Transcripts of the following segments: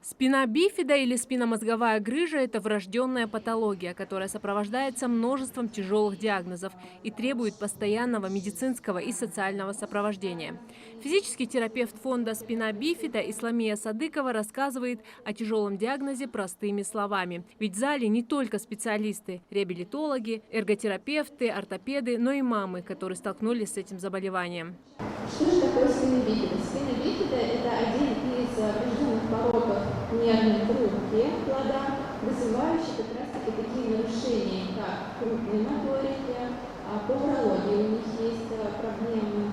Спина бифида или спинномозговая грыжа – это врожденная патология, которая сопровождается множеством тяжелых диагнозов и требует постоянного медицинского и социального сопровождения. Физический терапевт фонда «Спина бифида» Исламия Садыкова рассказывает о тяжелом диагнозе простыми словами. Ведь в зале не только специалисты – реабилитологи, эрготерапевты, ортопеды, но и мамы, которые столкнулись с этим заболеванием. Что же такое спина бифида? Спина бифида – это один из врожденных пороков нервной трубки плода, вызывающий как раз-таки такие нарушения, как крупные моторики, по урологии у них есть проблемы,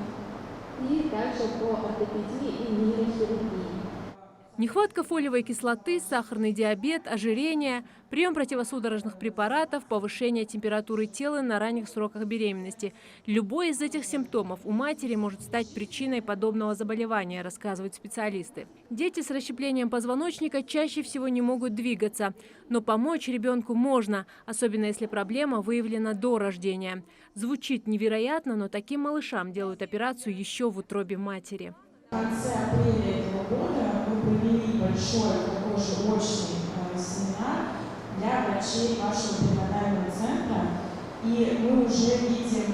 и также по ортопедии и нейрохирургии. Нехватка фолиевой кислоты, сахарный диабет, ожирение, прием противосудорожных препаратов, повышение температуры тела на ранних сроках беременности. Любой из этих симптомов у матери может стать причиной подобного заболевания, рассказывают специалисты. Дети с расщеплением позвоночника чаще всего не могут двигаться, но помочь ребенку можно, особенно если проблема выявлена до рождения. Звучит невероятно, но таким малышам делают операцию еще в утробе матери. В конце апреля этого года мы провели большой такой же очный семинар для врачей вашего перинатального центра. И мы уже видим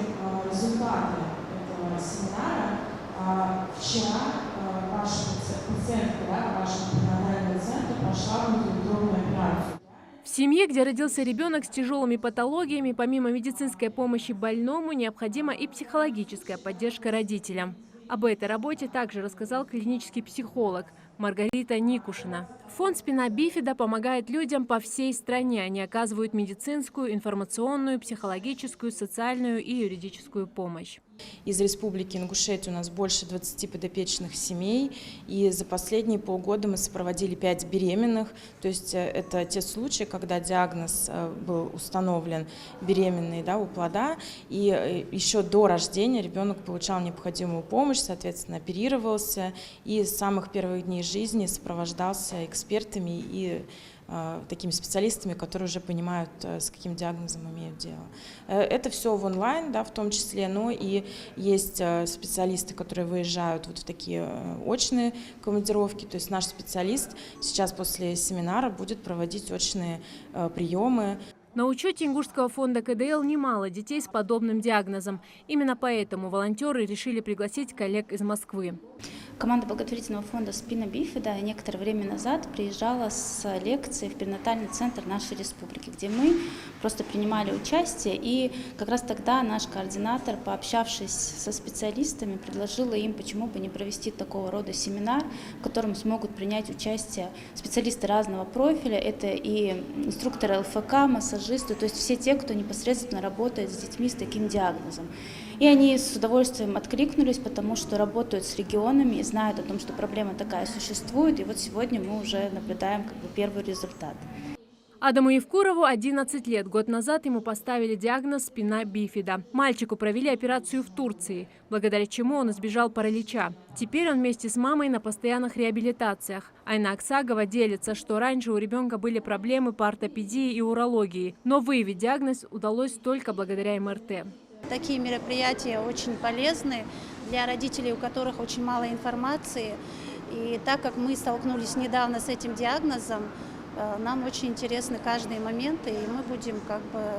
результаты этого семинара. Вчера ваша пациентка вашего перинатального центра прошла внутриутробную операцию. В семье, где родился ребенок с тяжелыми патологиями, помимо медицинской помощи больному, необходима и психологическая поддержка родителям. Об этой работе также рассказал клинический психолог Маргарита Никушина. Фонд «Спина бифида» помогает людям по всей стране. Они оказывают медицинскую, информационную, психологическую, социальную и юридическую помощь. Из Республики Ингушетия у нас больше 20 подопечных семей, и за последние полгода мы сопроводили 5 беременных. То есть это те случаи, когда диагноз был установлен беременный, у плода, и еще до рождения ребенок получал необходимую помощь, соответственно, оперировался и с самых первых дней жизни сопровождался экспертами и такими специалистами, которые уже понимают, с каким диагнозом имеют дело. Это все в онлайн, в том числе, но и есть специалисты, которые выезжают в такие очные командировки. То есть наш специалист сейчас после семинара будет проводить очные приемы. На учете Ингушского фонда КДЛ немало детей с подобным диагнозом. Именно поэтому волонтеры решили пригласить коллег из Москвы. Команда благотворительного фонда «Спина бифида» некоторое время назад приезжала с лекцией в перинатальный центр нашей республики, где мы просто принимали участие. И как раз тогда наш координатор, пообщавшись со специалистами, предложила им, почему бы не провести такого рода семинар, в котором смогут принять участие специалисты разного профиля. Это и инструкторы ЛФК, массажисты, то есть все те, кто непосредственно работает с детьми с таким диагнозом. И они с удовольствием откликнулись, потому что работают с регионами и знают о том, что проблема такая существует. И вот сегодня мы уже наблюдаем первый результат. Адаму Евкурову 11 лет. Год назад ему поставили диагноз спина бифида. Мальчику провели операцию в Турции, благодаря чему он избежал паралича. Теперь он вместе с мамой на постоянных реабилитациях. Айна Аксагова делится, что раньше у ребенка были проблемы по ортопедии и урологии, но выявить диагноз удалось только благодаря МРТ. Такие мероприятия очень полезны для родителей, у которых очень мало информации. И так как мы столкнулись недавно с этим диагнозом, нам очень интересны каждые моменты, и мы будем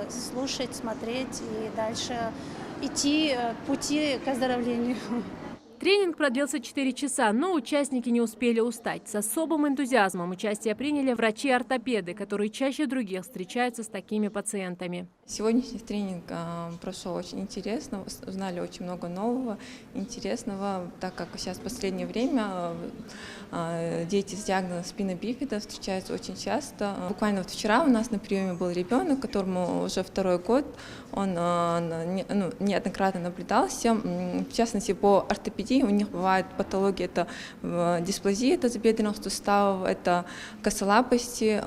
слушать, смотреть и дальше идти пути к оздоровлению. Тренинг продлился 4 часа, но участники не успели устать. С особым энтузиазмом участие приняли врачи-ортопеды, которые чаще других встречаются с такими пациентами. Сегодняшний тренинг прошел очень интересно, узнали очень много нового, интересного, так как сейчас в последнее время дети с диагнозом спина бифида встречаются очень часто. Буквально вчера у нас на приеме был ребенок, которому уже 2-й год, он неоднократно наблюдался, в частности по ортопедии. У них бывают патологии, это дисплазия тазобедренных суставов, это косолапости.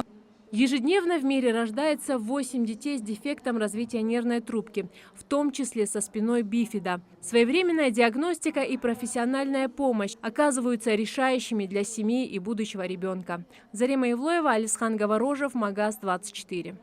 Ежедневно в мире рождается 8 детей с дефектом развития нервной трубки, в том числе со спиной бифида. Своевременная диагностика и профессиональная помощь оказываются решающими для семьи и будущего ребенка. Зарима Ивлоева, Алисхан Говорожев, Магаз 24.